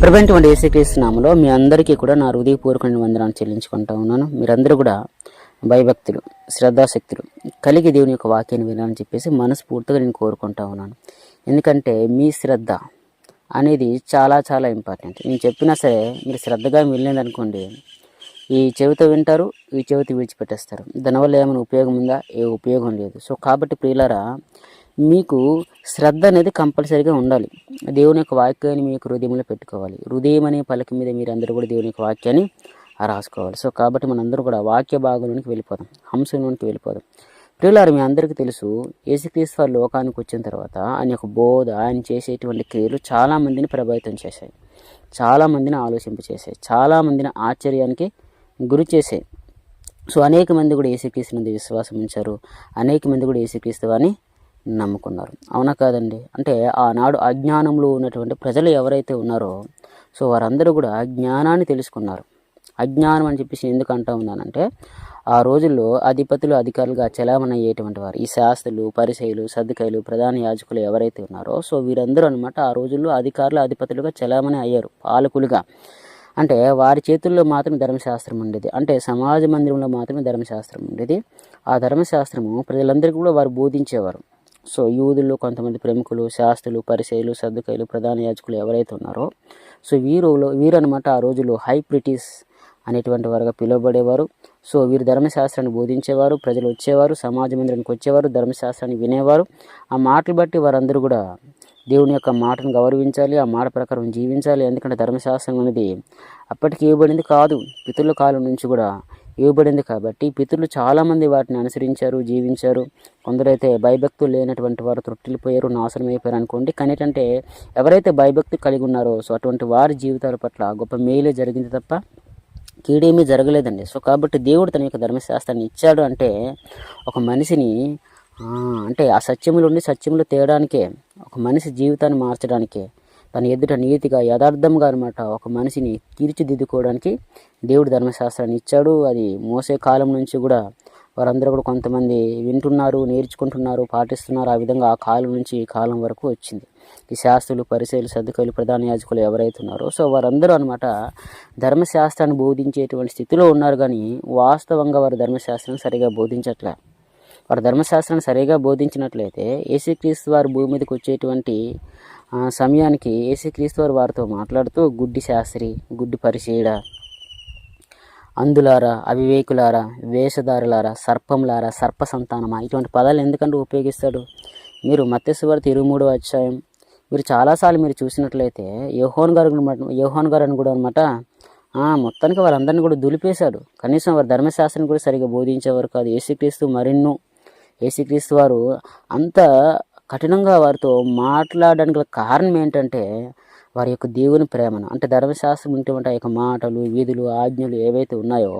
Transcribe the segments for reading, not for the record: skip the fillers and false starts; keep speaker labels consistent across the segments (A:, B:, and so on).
A: ప్రభువైనటువంటి యేసుక్రీస్తు నామములో మీ అందరికీ కూడా నా హృదయపూర్వకమైన వందనాలు చెల్లించుకుంటా ఉన్నాను. మీరందరూ కూడా భయభక్తులు, శ్రద్ధాశక్తులు కలిగి దేవుని యొక్క వాక్యాన్ని వినాలని చెప్పేసి మనస్ఫూర్తిగా నేను కోరుకుంటా ఉన్నాను. ఎందుకంటే మీ శ్రద్ధ అనేది చాలా చాలా ఇంపార్టెంట్. నేను చెప్పినా సరే మీరు శ్రద్ధగా వినలేదనుకోండి, ఈ చెవితో వింటారు, ఈ చెవితో విడిచిపెట్టేస్తారు. దానివల్ల ఏమైనా ఉపయోగం ఉందా? ఏ ఉపయోగం లేదు. సో కాబట్టి ప్రియులారా, మీకు శ్రద్ధ అనేది కంపల్సరీగా ఉండాలి. దేవుని యొక్క వాక్యాన్ని మీకు హృదయంలో పెట్టుకోవాలి. హృదయం అనే పలక మీద మీరు అందరూ కూడా దేవుని యొక్క వాక్యాన్ని రాసుకోవాలి. సో కాబట్టి మనందరూ కూడా వాక్య భాగంలోనికి వెళ్ళిపోదాం, హంసంలోనికి వెళ్ళిపోదాం. ప్రియులారు, మీ అందరికీ తెలుసు, యేసుక్రీస్తు వారు లోకానికి వచ్చిన తర్వాత ఆయన యొక్క బోధ, ఆయన చేసేటువంటి క్రియలు చాలామందిని ప్రభావితం చేశాయి, చాలామందిని ఆలోచింపచేసాయి, చాలామందిని ఆశ్చర్యానికి గురి చేసాయి. సో అనేక మంది కూడా యేసుక్రీస్తు నందు విశ్వాసం ఉంచారు, అనేక మంది కూడా యేసుక్రీస్తు వారిని నమ్ముకున్నారు. అవునా కాదండి? అంటే ఆనాడు అజ్ఞానంలో ఉన్నటువంటి ప్రజలు ఎవరైతే ఉన్నారో, సో వారందరూ కూడా జ్ఞానాన్ని తెలుసుకున్నారు. అజ్ఞానం అని చెప్పేసి ఎందుకు అంటూ ఉన్నానంటే, ఆ రోజుల్లో అధిపతులు, అధికారులుగా చలామణి అయ్యేటువంటి వారు ఈ శాస్త్రులు, పరిసయ్యులు, సద్దుకాయలు, ప్రధాన యాజకులు ఎవరైతే ఉన్నారో, సో వీరందరూ అనమాట ఆ రోజుల్లో అధికారులు, అధిపతులుగా చలామణి అయ్యారు, పాలకులుగా. అంటే వారి చేతుల్లో మాత్రమే ధర్మశాస్త్రం ఉండేది. అంటే సమాజ మందిరంలో మాత్రమే ధర్మశాస్త్రం ఉండేది. ఆ ధర్మశాస్త్రము ప్రజలందరికీ కూడా వారు బోధించేవారు. సో యూదుల్లో కొంతమంది ప్రముఖులు, శాస్త్రులు, పరిసయ్యులు, సద్దుకాయలు, ప్రధాన యాజకులు ఎవరైతే ఉన్నారో, సో వీరు అనమాట ఆ రోజుల్లో హై ప్రిటిస్ అనేటువంటి వారుగా పిలువబడేవారు. సో వీరు ధర్మశాస్త్రాన్ని బోధించేవారు, ప్రజలు వచ్చేవారు, సమాజ మందిరానికి వచ్చేవారు, ధర్మశాస్త్రాన్ని వినేవారు. ఆ మాటలు బట్టి వారందరూ కూడా దేవుని యొక్క మాటను గౌరవించాలి, ఆ మాట ప్రకారం జీవించాలి. ఎందుకంటే ధర్మశాస్త్రం అనేది అప్పటికి ఇవ్వబడింది కాదు, పితరుల కాలం నుంచి కూడా ఇవ్వబడింది. కాబట్టి పితరులు చాలామంది వాటిని అనుసరించారు, జీవించారు. కొందరైతే భయభక్తులు లేనటువంటి వారు త్రొట్టిల్లిపోయారు, నాశనం అయిపోయారు అనుకోండి. కానీ ఏంటంటే ఎవరైతే భయభక్తి కలిగి ఉన్నారో, సో అటువంటి వారి జీవితాల పట్ల గొప్ప మేలే జరిగింది తప్ప కీడేమీ జరగలేదండి. సో కాబట్టి దేవుడు తన యొక్క ధర్మశాస్త్రాన్ని ఇచ్చాడు అంటే ఒక మనిషిని అంటే ఆ సత్యములు ఉండి సత్యములు తేయడానికే, ఒక మనిషి జీవితాన్ని మార్చడానికే, తన ఎదుట నీతిగా, యథార్థంగా అనమాట ఒక మనిషిని తీర్చిదిద్దుకోవడానికి దేవుడు ధర్మశాస్త్రాన్ని ఇచ్చాడు. అది మోసే కాలం నుంచి కూడా వారందరూ కూడా కొంతమంది వింటున్నారు, నేర్చుకుంటున్నారు, పాటిస్తున్నారు. ఆ విధంగా ఆ కాలం నుంచి ఈ కాలం వరకు వచ్చింది. ఈ శాస్త్రులు, పరిసయ్యులు, సద్దుకాయలు, ప్రధాన యాజకులు ఎవరైతే ఉన్నారో, సో వారందరూ అనమాట ధర్మశాస్త్రాన్ని బోధించేటువంటి స్థితిలో ఉన్నారు. కానీ వాస్తవంగా వారు ధర్మశాస్త్రాన్ని సరిగా బోధించట్లే. వారు ధర్మశాస్త్రాన్ని సరిగా బోధించినట్లయితే యేసుక్రీస్తు వారు భూమి మీదకి వచ్చేటువంటి సమయానికి యేసుక్రీస్తు వారు వారితో మాట్లాడుతూ గుడ్డి శాస్త్రి, గుడ్డి పరిచయుడా, అందులారా, అవివేకులారా, వేషధారులారా, సర్పంలారా, సర్ప సంతానమా, ఇటువంటి పదాలు ఎందుకంటే ఉపయోగిస్తాడు? మీరు మత్తయి సువార్త 23వ అధ్యాయం మీరు చాలాసార్లు మీరు చూసినట్లయితే యోహాను గారు కూడా అనమాట మొత్తానికి వారందరినీ కూడా దులిపేశాడు. కనీసం వారు ధర్మశాస్త్రం కూడా సరిగా బోధించేవారు కాదు. యేసుక్రీస్తు వారు అంత కఠినంగా వారితో మాట్లాడడానికి గల కారణం ఏంటంటే వారి యొక్క దేవుని ప్రేమను, అంటే ధర్మశాస్త్రం ఉంటే ఆ యొక్క మాటలు, విధులు, ఆజ్ఞలు ఏవైతే ఉన్నాయో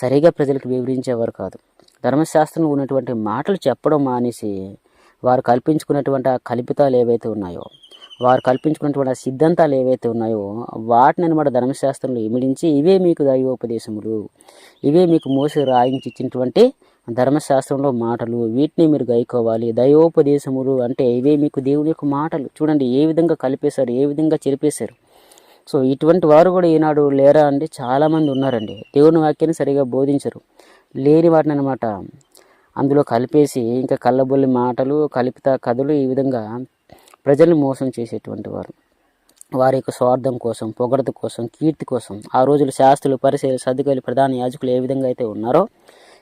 A: సరిగా ప్రజలకు వివరించేవారు కాదు. ధర్మశాస్త్రంలో ఉన్నటువంటి మాటలు చెప్పడం మానేసి వారు కల్పించుకున్నటువంటి ఆ కల్పితాలు ఏవైతే ఉన్నాయో, వారు కల్పించుకున్నటువంటి ఆ సిద్ధాంతాలు ఏవైతే ఉన్నాయో వాటిని అనమాట ధర్మశాస్త్రంలో ఇమిడించి ఇవే మీకు దైవోపదేశములు, ఇవే మీకు మోసే రాయించి ఇచ్చినటువంటి ధర్మశాస్త్రంలో మాటలు, వీటిని మీరు గైకోవాలి. దైవోపదేశములు అంటే ఇవే మీకు దేవుని యొక్క మాటలు. చూడండి ఏ విధంగా కలిపేశారు, ఏ విధంగా చెరిపేశారు. సో ఇటువంటి వారు కూడా ఈనాడు లేరా అండి? చాలామంది ఉన్నారండి. దేవుని వాక్యాన్ని సరిగా బోధించరు, లేని వాటిని అనమాట అందులో కలిపేసి ఇంకా కళ్ళబొల్లి మాటలు, కల్పిత కథలు, ఈ విధంగా ప్రజల్ని మోసం చేసేటువంటి వారు. వారి యొక్క స్వార్థం కోసం, పొగడత కోసం, కీర్తి కోసం ఆ రోజులు శాస్త్రులు, పరిసయ్యులు, సద్దుకాయలు, ప్రధాన యాజకులు ఏ విధంగా అయితే ఉన్నారో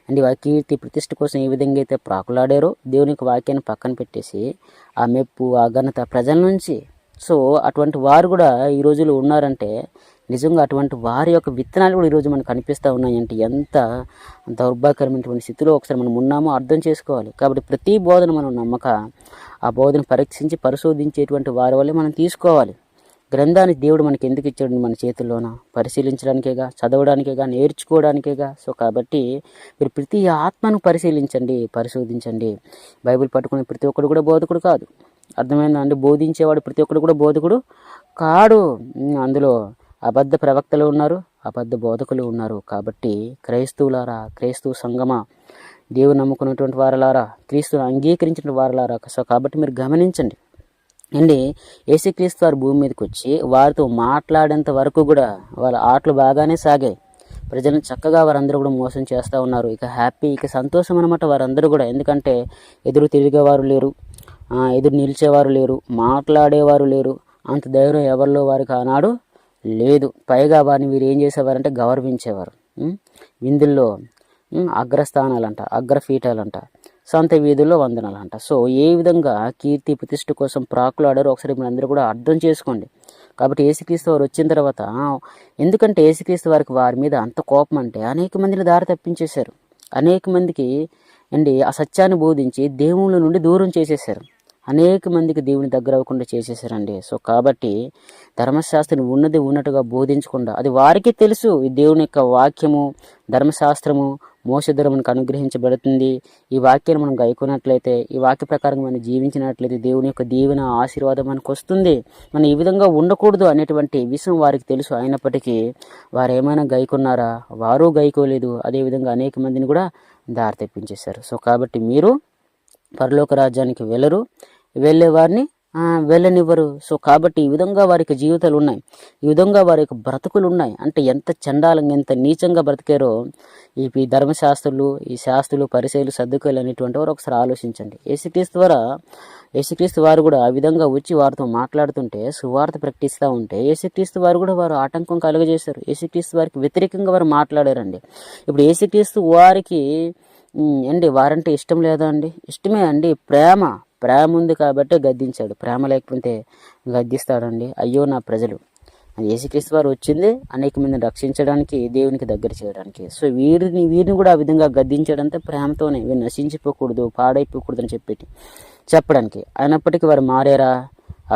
A: అండ్ వారి కీర్తి ప్రతిష్ఠ కోసం ఏ విధంగా అయితే ప్రాకులాడారో, దేవుని యొక్క వాక్యాన్ని పక్కన పెట్టేసి ఆ మెప్పు, ఆ ఘనత ప్రజల నుంచి, సో అటువంటి వారు కూడా ఈ రోజులు ఉన్నారంటే నిజంగా అటువంటి వారి యొక్క విత్తనాలు కూడా ఈరోజు మనకు కనిపిస్తూ ఉన్నాయంటే ఎంత దౌర్భాగ్యకరమైనటువంటి స్థితిలో ఒకసారి మనం ఉన్నామో అర్థం చేసుకోవాలి. కాబట్టి ప్రతి బోధన మనం నమ్మక ఆ బోధన పరీక్షించి పరిశోధించేటువంటి వారి వల్లే మనం తీసుకోవాలి. గ్రంథాన్ని దేవుడు మనకి ఎందుకు ఇచ్చాడు? మన చేతుల్లోన పరిశీలించడానికేగా, చదవడానికేగా, నేర్చుకోవడానికేగా. సో కాబట్టి మీరు ప్రతి ఆత్మను పరిశీలించండి, పరిశోధించండి. బైబిల్ పట్టుకునే ప్రతి ఒక్కడు కూడా బోధకుడు కాదు. అర్థమైందా అండి? బోధించేవాడు ప్రతి ఒక్కడు కూడా బోధకుడు కాడు. అందులో అబద్ధ ప్రవక్తలు ఉన్నారు, అబద్ధ బోధకులు ఉన్నారు. కాబట్టి క్రైస్తవులారా, క్రైస్తవ సంగమా, దేవుని నమ్ముకున్నటువంటి వారలారా, క్రీస్తును అంగీకరించిన వారలారా, సో కాబట్టి మీరు గమనించండి. అండి. యేసుక్రీస్తు వారు భూమి మీదకి వచ్చి వారితో మాట్లాడేంత వరకు కూడా వాళ్ళ ఆటలు బాగానే సాగాయి. ప్రజలను చక్కగా వారందరూ కూడా మోసం చేస్తూ ఉన్నారు. ఇక హ్యాపీ, ఇక సంతోషం అనమాట వారందరూ కూడా. ఎందుకంటే ఎదురు తిరిగేవారు లేరు, ఎదురు నిలిచేవారు లేరు, మాట్లాడేవారు లేరు. అంత ధైర్యం ఎవరిలో వారికి ఆనాడు లేదు. పైగా వారిని వీరు ఏం చేసేవారంటే గౌరవించేవారు. విందుల్లో అగ్రస్థానాలంట, అగ్రపీఠాలంట, సొంత వీధుల్లో వందనాలంట. సో ఏ విధంగా కీర్తి ప్రతిష్ఠ కోసం ప్రాకులాడారో ఒకసారి మీరు అందరూ కూడా అర్థం చేసుకోండి. కాబట్టి యేసుక్రీస్తు వారు వచ్చిన తర్వాత, ఎందుకంటే యేసుక్రీస్తు వారికి వారి మీద అంత కోపం అంటే అనేక మందిని దారి తప్పించేశారు. అనేక మందికి ఆ సత్యాన్ని బోధించి దేవుళ్ళ నుండి దూరం చేసేశారు. అనేక మందికి దేవుని దగ్గర అవ్వకుండా చేసేసారండి. సో కాబట్టి ధర్మశాస్త్రం ఉన్నది ఉన్నట్టుగా బోధించకుండా, అది వారికి తెలుసు, ఈ దేవుని యొక్క వాక్యము, ధర్మశాస్త్రము మోసే ద్వారా మనకు అనుగ్రహించబడుతుంది. ఈ వాక్యాన్ని మనం గైకున్నట్లయితే, ఈ వాక్య ప్రకారం మనం జీవించినట్లయితే దేవుని యొక్క దీవెన ఆశీర్వాదం మనకు వస్తుంది. మనం ఈ విధంగా ఉండకూడదు అనేటువంటి విషయం వారికి తెలుసు. అయినప్పటికీ వారు ఏమైనా గైకున్నారా? వారు గైకోలేదు. అదేవిధంగా అనేక మందిని కూడా దారి తెప్పించేశారు. సో కాబట్టి మీరు పరలోక రాజ్యానికి వెళ్ళరు, వెళ్ళే వారిని వెళ్ళనివ్వరు. సో కాబట్టి ఈ విధంగా వారికి జీవితాలు ఉన్నాయి, ఈ విధంగా వారి యొక్క బ్రతుకులు ఉన్నాయి. అంటే ఎంత చండాలంగా, ఎంత నీచంగా బ్రతికారో ఈ ధర్మశాస్త్రులు, ఈ శాస్త్రులు, పరిసయ్యులు, సద్దుకాయులు అనేటువంటి వారు ఒకసారి ఆలోచించండి. యేసుక్రీస్తు వారు కూడా ఆ విధంగా వచ్చి వారితో మాట్లాడుతుంటే, సువార్త ప్రకటిస్తూ ఉంటే యేసుక్రీస్తు వారు కూడా వారు ఆటంకం కలుగజేశారు. యేసుక్రీస్తు వారికి వ్యతిరేకంగా వారు మాట్లాడారండి. ఇప్పుడు యేసుక్రీస్తు వారికి వారంటే ఇష్టం లేదా అండి? ఇష్టమే అండి. ప్రేమ ఉంది కాబట్టి గద్దించాడు. ప్రేమ లేకపోతే గద్దిస్తాడండి? అయ్యో నా ప్రజలు. యేసుక్రీస్తు వారు వచ్చింది అనేక మందిని రక్షించడానికి, దేవునికి దగ్గర చేయడానికి. సో వీరిని కూడా ఆ విధంగా గద్దించాడంటే ప్రేమతోనే, వీరు నశించిపోకూడదు, పాడైపోకూడదు అని చెప్పడానికి. అయినప్పటికీ వారు మారారా?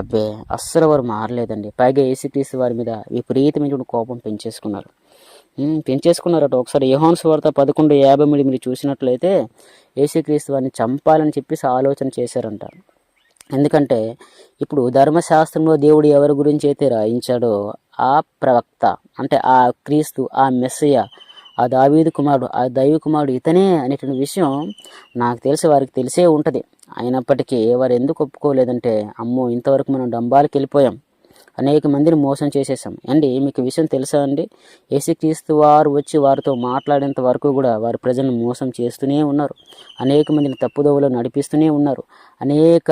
A: అబ్బే, అస్సలు వారు మారలేదండి. పైగా యేసుక్రీస్తు వారి మీద విపరీతమైన కోపం పెంచేసుకున్నారట. ఒకసారి యోహాను సువార్త 11:53 మీరు చూసినట్లయితే యేసుక్రీస్తు వారిని చంపాలని చెప్పేసి ఆలోచన చేశారంట. ఎందుకంటే ఇప్పుడు ధర్మశాస్త్రంలో దేవుడు ఎవరి గురించి అయితే రాయించాడో ఆ ప్రవక్త, అంటే ఆ క్రీస్తు, ఆ మెస్సయ్య, ఆ దావీదు కుమారుడు, ఆ దైవ కుమారుడు ఇతనే అనేటువంటి విషయం నాకు తెలిసి వారికి తెలిసే ఉంటుంది. అయినప్పటికీ వారు ఎందుకు ఒప్పుకోలేదంటే, అమ్మో ఇంతవరకు మనం డంబాలకు వెళ్ళిపోయాం, అనేక మందిని మోసం చేసేసాం. మీకు విషయం తెలుసా అండి? యేసుక్రీస్తు వారు వచ్చి వారితో మాట్లాడేంత వరకు కూడా వారి ప్రజలను మోసం చేస్తూనే ఉన్నారు. అనేక మందిని తప్పుదోవలో నడిపిస్తూనే ఉన్నారు. అనేక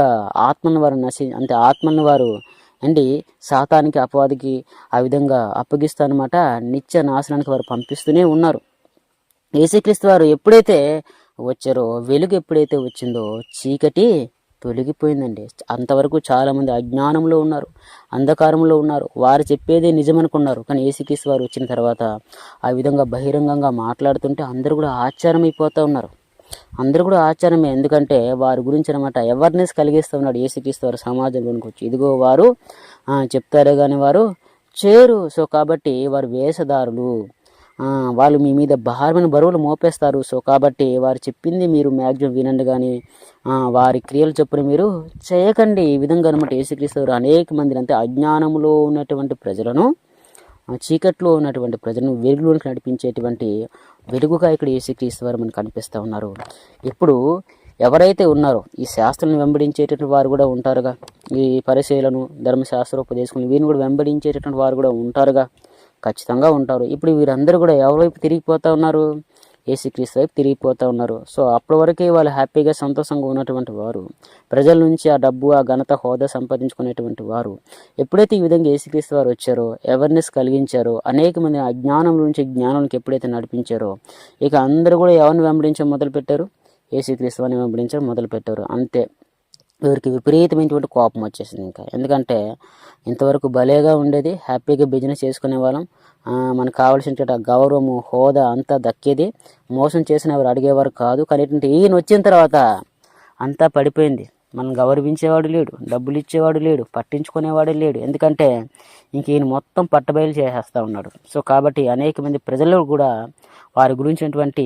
A: ఆత్మలను వారు సాతానికి, అపవాదికి ఆ విధంగా అప్పగిస్తానమాట, నిత్య నాశనానికి వారు పంపిస్తూనే ఉన్నారు. యేసుక్రీస్తు వారు ఎప్పుడైతే వచ్చారో, వెలుగు ఎప్పుడైతే వచ్చిందో చీకటి తొలగిపోయిందండి. అంతవరకు చాలామంది అజ్ఞానంలో ఉన్నారు, అంధకారంలో ఉన్నారు. వారు చెప్పేదే నిజమనుకున్నారు. కానీ యేసుక్రీస్తు వారు వచ్చిన తర్వాత ఆ విధంగా బహిరంగంగా మాట్లాడుతుంటే అందరూ కూడా ఆశ్చర్యమైపోతూ ఉన్నారు. అందరూ కూడా ఆశ్చర్యమే. ఎందుకంటే వారి గురించి అనమాట అవేర్నెస్ కలిగిస్తూ ఉన్నాడు యేసుక్రీస్తు వారు సమాజంలోనికి వచ్చి. ఇదిగో వారు చెప్తారే కానీ వారు చేరు. సో కాబట్టి వారు వేషధారులు, వాళ్ళు మీ మీద భారమైన బరువులు మోపేస్తారు. సో కాబట్టి వారు చెప్పింది మీరు మ్యాక్సిమం వినండి, కానీ వారి క్రియలు చొప్పున మీరు చేయకండి. ఈ విధంగా అనమాట యేసుక్రీస్తు వారు అనేక మందిని, అంటే అజ్ఞానంలో ఉన్నటువంటి ప్రజలను, చీకట్లో ఉన్నటువంటి ప్రజలను వెలుగులోనికి నడిపించేటువంటి వెలుగుగా ఇక్కడ యేసుక్రీస్తు వారు మనకు కనిపిస్తూ ఉన్నారు. ఇప్పుడు ఎవరైతే ఉన్నారో ఈ శాస్త్రాలను వెంబడించేటటువంటి వారు కూడా ఉంటారుగా, ఈ పరిచయలను, ధర్మశాస్త్రోపదేశకులను వీరిని కూడా వెంబడించేటటువంటి వారు కూడా ఉంటారుగా, ఖచ్చితంగా ఉంటారు. ఇప్పుడు వీరందరూ కూడా ఎవరివైపు తిరిగిపోతూ ఉన్నారు? యేసుక్రీస్తు వైపు తిరిగిపోతూ ఉన్నారు. సో అప్పటి వరకే వాళ్ళు హ్యాపీగా, సంతోషంగా ఉన్నటువంటి వారు, ప్రజల నుంచి ఆ డబ్బు, ఆ ఘనత, హోదా సంపాదించుకునేటువంటి వారు, ఎప్పుడైతే ఈ విధంగా యేసుక్రీస్తు వారు వచ్చారో, అవేర్నెస్ కలిగించారో, అనేక మంది అజ్ఞానం నుంచి జ్ఞానానికి ఎప్పుడైతే నడిపించారో, ఇక అందరూ కూడా ఎవరిని వెంబడించడం మొదలుపెట్టారు? యేసుక్రీస్తు వారిని వెంబడించడం మొదలుపెట్టారు. అంతే, వీరికి విపరీతమైనటువంటి కోపం వచ్చేసింది. ఇంకా ఎందుకంటే ఇంతవరకు భలేగా ఉండేది, హ్యాపీగా బిజినెస్ చేసుకునే వాళ్ళం, మనకు కావాల్సిన గౌరవము, హోదా అంతా దక్కేది, మోసం చేసిన వారు అడిగేవారు కాదు. కానీ ఈయన వచ్చిన తర్వాత అంతా పడిపోయింది. మనం గౌరవించేవాడు లేడు, డబ్బులు ఇచ్చేవాడు లేడు, పట్టించుకునేవాడు లేడు. ఎందుకంటే ఇంక ఈయన మొత్తం పట్టబయలు చేసేస్తూ ఉన్నాడు. సో కాబట్టి అనేక మంది ప్రజలు కూడా వారి గురించినటువంటి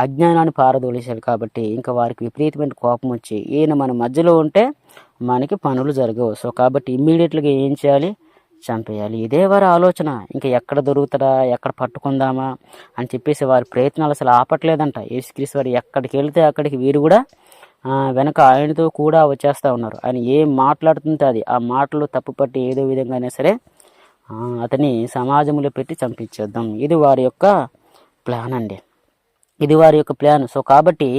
A: అజ్ఞానాన్ని పారదోలేశాడు. కాబట్టి ఇంకా వారికి విపరీతమైన కోపం వచ్చి, ఈయన మన మధ్యలో ఉంటే మనకి పనులు జరగవు. సో కాబట్టి ఇమ్మీడియట్గా ఏం చేయాలి? చంపేయాలి. ఇదే వారి ఆలోచన. ఇంకా ఎక్కడ దొరుకుతారా, ఎక్కడ పట్టుకుందామా అని చెప్పేసి వారి ప్రయత్నాలు అసలు ఆపట్లేదంట. యేసుక్రీస్తు వారు ఎక్కడికి వెళ్తే అక్కడికి వీరు కూడా వెనక ఆయనతో కూడా వచ్చేస్తూ ఉన్నారు. ఆయన ఏం మాట్లాడుతుంటే అది ఆ మాటలు తప్పుపట్టి ఏదో విధంగా అయినా సరే అతని సమాజంలో పెట్టి చంపించేద్దాం. ఇది వారి యొక్క ప్లాన్ అండి, ఇది వారి యొక్క ప్లాన్. సో కాబట్టి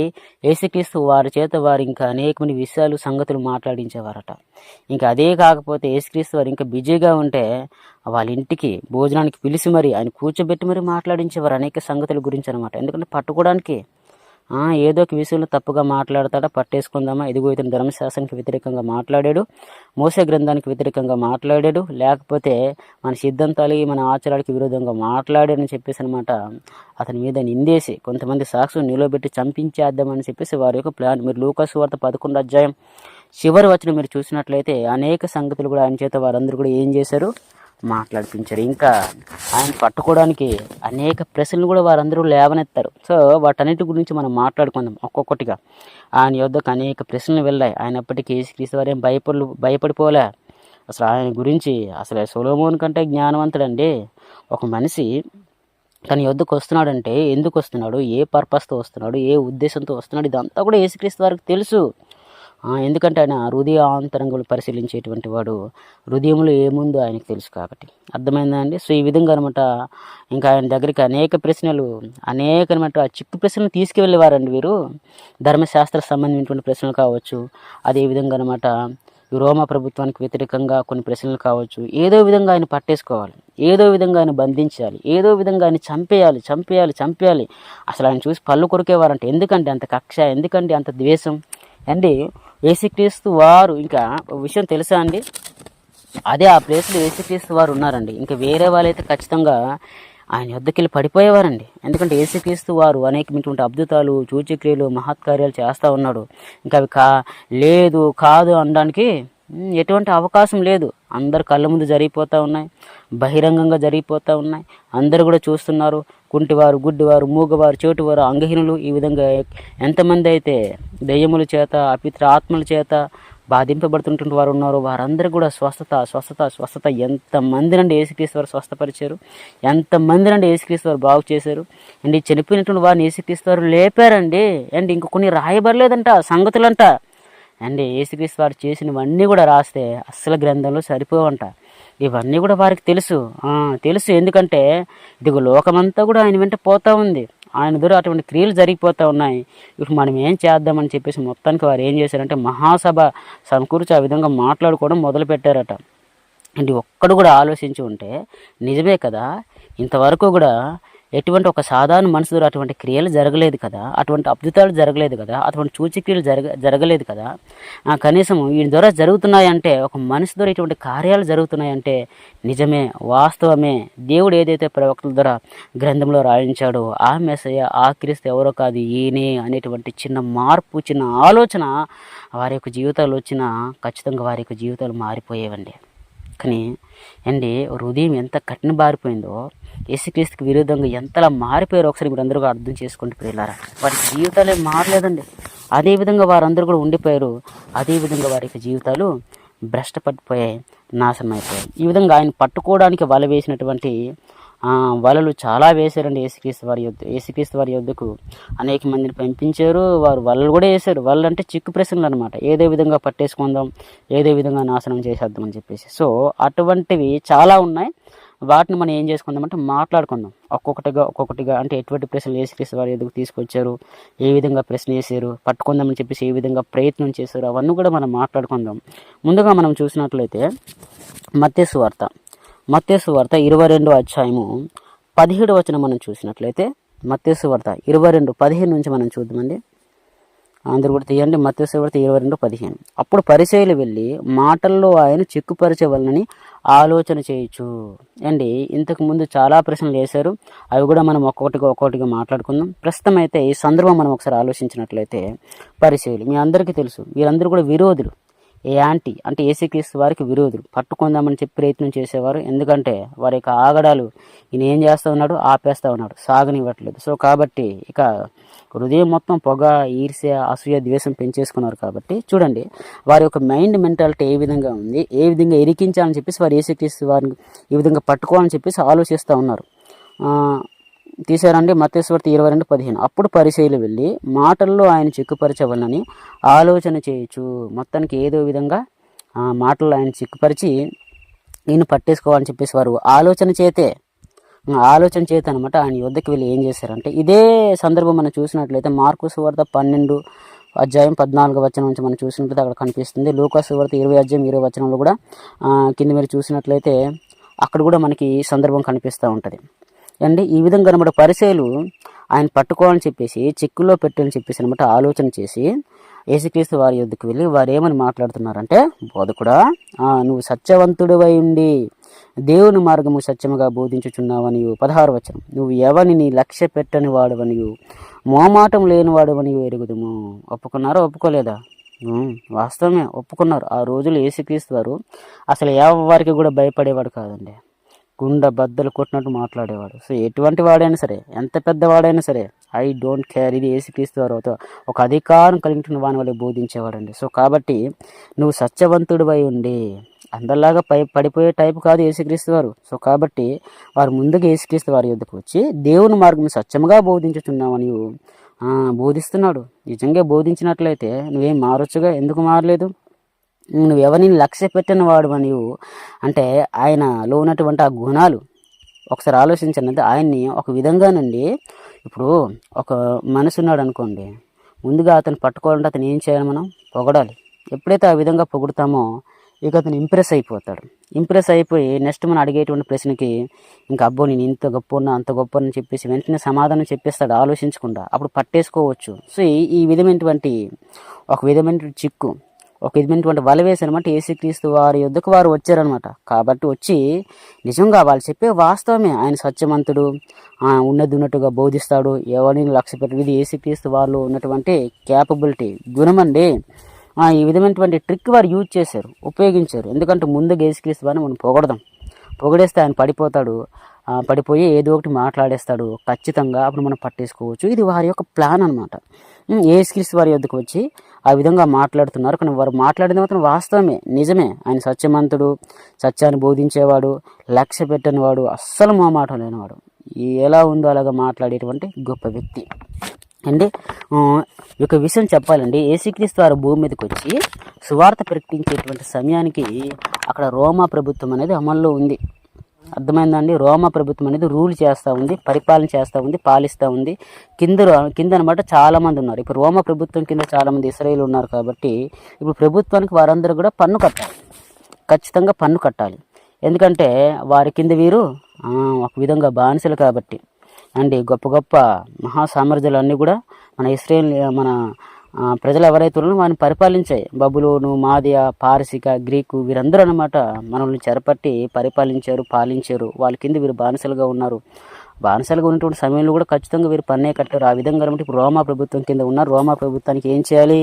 A: యేసుక్రీస్తు వారి చేత వారు ఇంకా అనేకమంది విషయాలు సంగతులు మాట్లాడించేవారట. ఇంకా అదే కాకపోతే యేసుక్రీస్తు వారు ఇంకా బిజీగా ఉంటే వాళ్ళ ఇంటికి భోజనానికి పిలిచి మరి ఆయన కూర్చోబెట్టి మరి మాట్లాడించేవారు అనేక సంగతుల గురించి అనమాట. ఎందుకంటే పట్టుకోవడానికి ఏదో ఒక విషయంలో తప్పుగా మాట్లాడతాడా, పట్టేసుకుందామా, ఇదిగో ఇతను ధర్మశాస్త్రానికి వ్యతిరేకంగా మాట్లాడాడు, మోసే గ్రంథానికి వ్యతిరేకంగా మాట్లాడాడు, లేకపోతే మన సిద్ధాంతాలకి మన ఆచారాలకి విరోధంగా మాట్లాడాడని చెప్పేసి అనమాట అతని మీద నిందేసి కొంతమంది సాక్షులు నిలబెట్టి చంపించేద్దామని చెప్పేసి వారి యొక్క ప్లాన్. మీరు లూకా సువార్త 11వ అధ్యాయం చివరి వచనం మీరు చూసినట్లయితే అనేక సంగతులు కూడా ఆయన చేత వారందరూ కూడా ఏం చేశారు, మాట్లాడిపించారు. ఇంకా ఆయన పట్టుకోవడానికి అనేక ప్రశ్నలు కూడా వారందరూ లేవనెత్తారు. సో వాటన్నిటి గురించి మనం మాట్లాడుకుందాం ఒక్కొక్కటిగా. ఆయన యొద్దకు అనేక ప్రశ్నలు వెళ్ళాయి. ఆయనప్పటికీ యేసుక్రీస్తు వారేం భయపడిపోలే. అసలు ఆయన గురించి అసలు సొలొమోను కంటే జ్ఞానవంతుడండి. ఒక మనిషి తన యొద్దకు వస్తున్నాడంటే ఎందుకు వస్తున్నాడు, ఏ పర్పస్తో వస్తున్నాడు, ఏ ఉద్దేశంతో వస్తున్నాడు, ఇదంతా కూడా యేసుక్రీస్తు వారికి తెలుసు. ఎందుకంటే ఆయన హృదయ ఆంతరంగులు పరిశీలించేటువంటి వాడు, హృదయంలో ఏముందో ఆయనకు తెలుసు కాబట్టి. అర్థమైందా అండి? సో ఈ విధంగా అనమాట ఇంకా ఆయన దగ్గరికి అనేక ప్రశ్నలు అనమాట చిక్కు ప్రశ్నలు తీసుకువెళ్ళేవారండి వీరు. ధర్మశాస్త్ర సంబంధించినటువంటి ప్రశ్నలు కావచ్చు, అదేవిధంగా అనమాట రోమా ప్రభుత్వానికి వ్యతిరేకంగా కొన్ని ప్రశ్నలు కావచ్చు. ఏదో విధంగా ఆయన పట్టేసుకోవాలి, ఏదో విధంగా ఆయన బంధించాలి, ఏదో విధంగా ఆయన చంపేయాలి. అసలు ఆయన చూసి పళ్ళు కొరికేవారంటే. ఎందుకంటే అంత కక్ష, ఎందుకంటే అంత ద్వేషం అండి. యేసుక్రీస్తు వారు ఇంకా విషయం తెలుసా అండి, అదే ఆ ప్లేస్లో యేసుక్రీస్తు వారు ఉన్నారండి. ఇంకా వేరే వాళ్ళైతే ఖచ్చితంగా ఆయన యొద్దకు వెళ్ళి పడిపోయేవారండి. ఎందుకంటే యేసుక్రీస్తు వారు అనేకమైనటువంటి అద్భుతాలు, సూచక్రియలు, మహత్కార్యాలు చేస్తూ ఉన్నాడు. ఇంకా అవి లేదు కాదు అనడానికి ఎటువంటి అవకాశం లేదు. అందరు కళ్ళ ముందు జరిగిపోతూ ఉన్నాయి, బహిరంగంగా జరిగిపోతూ ఉన్నాయి. అందరూ కూడా చూస్తున్నారు. కుంటివారు, గుడ్డివారు, మూగవారు, చెవిటివారు, అంగహీనులు, ఈ విధంగా ఎంతమంది అయితే దెయ్యముల చేత, అపిత్ర ఆత్మల చేత బాధింపబడుతుంటువంటి వారు ఉన్నారో వారందరూ కూడా స్వస్థత ఎంతమంది నుండి యేసుక్రీస్తు వారు స్వస్థపరిచారు, ఎంతమంది నుండి యేసుక్రీస్తు వారు బాగు చేశారు అండి. చనిపోయినటువంటి వారిని యేసుక్రీస్తు వారు లేపారండి. అండ్ ఇంక కొన్ని రాయబడలేదంట సంగతులంట అండి. యేసుక్రీస్తు వారు చేసినవన్నీ కూడా రాస్తే అస్సలు గ్రంథంలో సరిపోవంట. ఇవన్నీ కూడా వారికి తెలుసు. ఎందుకంటే ఇదిగో లోకమంతా కూడా ఆయన వెంట పోతూ ఉంది, ఆయన ద్వారా అటువంటి క్రియలు జరిగిపోతూ ఉన్నాయి. ఇప్పుడు మనం ఏం చేద్దామని చెప్పేసి మొత్తానికి వారు ఏం చేశారంటే మహాసభ సమకూర్చి ఆ విధంగా మాట్లాడుకోవడం మొదలు పెట్టారట. అంటే ఒక్కడు కూడా ఆలోచించి ఉంటే నిజమే కదా, ఇంతవరకు కూడా ఎటువంటి ఒక సాధారణ మనసు ద్వారా అటువంటి క్రియలు జరగలేదు కదా, అటువంటి అద్భుతాలు జరగలేదు కదా, అటువంటి సూచక్రియలు జరగలేదు కదా. కనీసం వీటి ద్వారా జరుగుతున్నాయంటే, ఒక మనిషి ద్వారా ఇటువంటి కార్యాలు జరుగుతున్నాయంటే నిజమే, వాస్తవమే. దేవుడు ఏదైతే ప్రవక్తల ద్వారా గ్రంథంలో రాయించాడో ఆ మెస్సయ్య, ఆ క్రీస్తు ఎవరో కాదు ఈయనే అనేటువంటి చిన్న మార్పు, చిన్న ఆలోచన వారి యొక్క జీవితాలు వచ్చినా ఖచ్చితంగా వారి యొక్క జీవితాలు మారిపోయేవండి. కానీ అండి హృదయం ఎంత కఠిన బారిపోయిందో, యేసుక్రీస్తుకి విరుద్ధంగా ఎంతలా మారిపోయారో ఒకసారి మీరు అందరూ అర్థం చేసుకుంటూ పోయారా. వారి జీవితాలే మారలేదండి, అదేవిధంగా వారందరూ కూడా ఉండిపోయారు. అదేవిధంగా వారి యొక్క జీవితాలు భ్రష్టపడిపోయాయి, నాశనం అయిపోయాయి. ఈ విధంగా ఆయన పట్టుకోవడానికి వల వేసినటువంటి వలలు చాలా వేశారండి. యేసుక్రీస్తు వారి యొద్దకు అనేక మందిని పంపించారు. వారు వలలు కూడా వేశారు. వలలు అంటే చిక్కు ప్రశ్నలు అనమాట. ఏదో విధంగా పట్టేసుకుందాం, ఏదో విధంగా నాశనం చేసేద్దాం అని చెప్పేసి. సో అటువంటివి చాలా ఉన్నాయి. వాటిని మనం ఏం చేసుకుందామంటే మాట్లాడుకుందాం ఒక్కొక్కటిగా. అంటే ఎటువంటి ప్రశ్నలు యేసుక్రీస్తు వారి యొద్దకు తీసుకొచ్చారు, ఏ విధంగా ప్రశ్న వేసారు, పట్టుకుందామని చెప్పేసి ఏ విధంగా ప్రయత్నం చేశారు, అవన్నీ కూడా మనం మాట్లాడుకుందాం. ముందుగా మనం చూసినట్లయితే మత్తయి సువార్త 22వ అధ్యాయము 17వ వచనం మనం చూసినట్లయితే, మత్తయి సువార్త 22:15 నుంచి మనం చూద్దామండి. అందరూ కూడా తీయండి. మత్తయి సువార్త 22:15. అప్పుడు పరిసయ్యులు వెళ్ళి మాటల్లో ఆయన చిక్కుపరచవలనని ఆలోచన చేయొచ్చు అండి. ఇంతకు ముందు చాలా ప్రశ్నలు వేశారు, అవి కూడా మనం ఒక్కొక్కటిగా మాట్లాడుకుందాం. ప్రస్తుతం అయితే ఈ సందర్భం మనం ఒకసారి ఆలోచించినట్లయితే, పరిసయ్యులు మీ అందరికీ తెలుసు, వీరందరూ కూడా విరోధులు. అంటే యేసుక్రీస్తు వారికి విరోధులు. పట్టుకుందామని చెప్పి ప్రయత్నం చేసేవారు. ఎందుకంటే వారి యొక్క ఆగడాలు ఈయన ఏం చేస్తూ ఉన్నాడు, ఆపేస్తూ ఉన్నాడు, సాగనివ్వట్లేదు. సో కాబట్టి ఇక హృదయం మొత్తం పొగ, ఈర్ష్య, అసూయ, ద్వేషం పెంచేసుకున్నారు. కాబట్టి చూడండి వారి యొక్క మైండ్ మెంటాలిటీ ఏ విధంగా ఉంది, ఏ విధంగా ఇరికించాలని చెప్పేసి వారు యేసుక్రీస్తు వారిని ఈ విధంగా పట్టుకోవాలని చెప్పేసి ఆలోచిస్తూ ఉన్నారు. తీశారండి. మత్తయి సువార్త 22:15. అప్పుడు పరిసయ్యులు వెళ్ళి మాటల్లో ఆయన చిక్కుపరచవలనని ఆలోచన చేయొచ్చు. మొత్తానికి ఏదో విధంగా మాటల్లో ఆయన చిక్కుపరిచి ఈయన పట్టేసుకోవాలని చెప్పేసి వారు ఆలోచన చేత అనమాట ఆయన యుద్ధకి వెళ్ళి ఏం చేశారంటే, ఇదే సందర్భం మనం చూసినట్లయితే మార్కు సువార్త 12:14 నుంచి మనం చూసినట్లయితే అక్కడ కనిపిస్తుంది. లూకా సువార్త 20:20 కూడా కింద మీరు చూసినట్లయితే అక్కడ కూడా మనకి ఈ సందర్భం కనిపిస్తూ ఉంటుంది అండి. ఈ విధంగా అనమాట పరిసయ్యులు ఆయన పట్టుకోవాలని చెప్పేసి చిక్కుల్లో పెట్టని చెప్పేసి అనమాట ఆలోచన చేసి యేసుక్రీస్తు వారి యొద్దకు వెళ్ళి వారు ఏమని మాట్లాడుతున్నారంటే, బోధకుడా, నువ్వు సత్యవంతుడివై ఉండి దేవుని మార్గము సత్యముగా బోధించుచున్నావనియు. 16 నువ్వు ఎవరిని లక్ష్య పెట్టని వాడవనియు మోమాటం లేని వాడవనియు ఎరుగుదుము. ఒప్పుకున్నారా? ఒప్పుకోలేదా? వాస్తవమే, ఒప్పుకున్నారు. ఆ రోజులు యేసుక్రీస్తు వారు అసలు ఎవరికి కూడా భయపడేవాడు కాదండి. గుండె బద్దలు కొట్టినట్టు మాట్లాడేవాడు. సో ఎటువంటి వాడైనా సరే, ఎంత పెద్దవాడైనా సరే, ఐ డోంట్ కేర్, ఇది యేసుక్రీస్తు వారు ఒక అధికారం కలిగిన వాని వల్ల బోధించేవాడండి. సో కాబట్టి నువ్వు సత్యవంతుడివై ఉండి, అందరిలాగా పడిపోయే టైపు కాదు యేసుక్రీస్తు వారు. సో కాబట్టి వారు ముందుగా యేసుక్రీస్తు వారి యొద్దకు వచ్చి దేవుని మార్గం సత్యముగా బోధించుచున్నావని బోధిస్తున్నాడు. నిజంగా బోధించినట్లయితే నువ్వేం మారొచ్చుగా, ఎందుకు మారలేదు? నువ్వు ఎవరిని లక్ష్య పెట్టిన వాడు నీవు అంటే ఆయనలో ఉన్నటువంటి ఆ గుణాలు ఒకసారి ఆలోచించండి. ఆయన్ని ఒక విధంగానండి, ఇప్పుడు ఒక మనిషి ఉన్నాడు అనుకోండి, ముందుగా అతను పట్టుకోవాలంటే అతను ఏం చేయాలి? మనం పొగడాలి. ఎప్పుడైతే ఆ విధంగా పొగుడుతామో ఇక అతను ఇంప్రెస్ అయిపోతాడు. ఇంప్రెస్ అయిపోయి నెక్స్ట్ మనం అడిగేటువంటి ప్రశ్నకి ఇంకా అబ్బో నేను ఇంత గొప్ప అంత గొప్ప అని చెప్పేసి వెంటనే సమాధానం చెప్పేస్తాడు ఆలోచించకుండా. అప్పుడు పట్టేసుకోవచ్చు. సో ఈ విధమైనటువంటి ఒక విధమైన చిక్కు, ఒక విధమైనటువంటి వల వేసి అనమాట యేసుక్రీస్తు వారి యొద్దకు వారు వచ్చారనమాట. కాబట్టి వచ్చి నిజంగా వాళ్ళు చెప్పే వాస్తవమే, ఆయన సత్యవంతుడు, ఉన్నట్టుగా బోధిస్తాడు, ఎవరిని లక్ష్య పెట్టడు. ఇది యేసుక్రీస్తు వారిలో ఉన్నటువంటి క్యాపబిలిటీ, గుణమండి. ఈ విధమైనటువంటి ట్రిక్ వారు యూజ్ చేశారు, ఉపయోగించారు. ఎందుకంటే ముందుగా యేసుక్రీస్తు వారిని మనం పొగడదాం, పొగడేస్తే ఆయన పడిపోతాడు, పడిపోయి ఏదో ఒకటి మాట్లాడేస్తాడు ఖచ్చితంగా. అప్పుడు మనం పట్టేసుకోవచ్చు. ఇది వారి యొక్క ప్లాన్ అనమాట. యేసుక్రీస్తు వారి యొద్దకు వచ్చి ఆ విధంగా మాట్లాడుతున్నారు. కానీ వారు మాట్లాడిన మాత్రం వాస్తవమే, నిజమే. ఆయన సత్యవంతుడు, సత్యాన్ని బోధించేవాడు, లక్ష్య పెట్టనివాడు, అస్సలు మాట లేనివాడు, ఎలా ఉందో అలాగా మాట్లాడేటువంటి గొప్ప వ్యక్తి అండి. ఈ యొక్క విషయం చెప్పాలండి, యేసుక్రీస్తు వారు భూమి మీదకి వచ్చి సువార్త ప్రకటించేటువంటి సమయానికి అక్కడ రోమా ప్రభుత్వం అనేది అమల్లో ఉంది. అర్థమైందండి? రోమా ప్రభుత్వం అనేది రూల్ చేస్తూ ఉంది, పరిపాలన చేస్తూ ఉంది, పాలిస్తూ ఉంది. కింద అనమాట చాలామంది ఉన్నారు. ఇప్పుడు రోమా ప్రభుత్వం కింద చాలామంది ఇశ్రాయేలు ఉన్నారు. కాబట్టి ఇప్పుడు ప్రభుత్వానికి వారందరూ కూడా పన్ను కట్టాలి, ఖచ్చితంగా పన్ను కట్టాలి. ఎందుకంటే వారి కింద వీరు ఒక విధంగా బానిసలు కాబట్టి అండి. గొప్ప గొప్ప మహాసామ్రాజ్యాలు అన్నీ కూడా మన ఇశ్రాయేల్ మన ప్రజలు ఎవరైతే ఉన్నారో వారిని పరిపాలించాయి. బబులోను, మాదియా, పారసిక, గ్రీకు వీరందరూ అనమాట మనల్ని చెరపట్టి పరిపాలించారు, పాలించారు. వాళ్ళ కింద వీరు బానిసలుగా ఉన్నారు. బానిసలుగా ఉన్నటువంటి సమయంలో కూడా ఖచ్చితంగా వీరు పన్నే కట్టారు. ఆ విధంగా అనమాట ఇప్పుడు రోమా ప్రభుత్వం కింద ఉన్నారు. రోమా ప్రభుత్వానికి ఏం చేయాలి?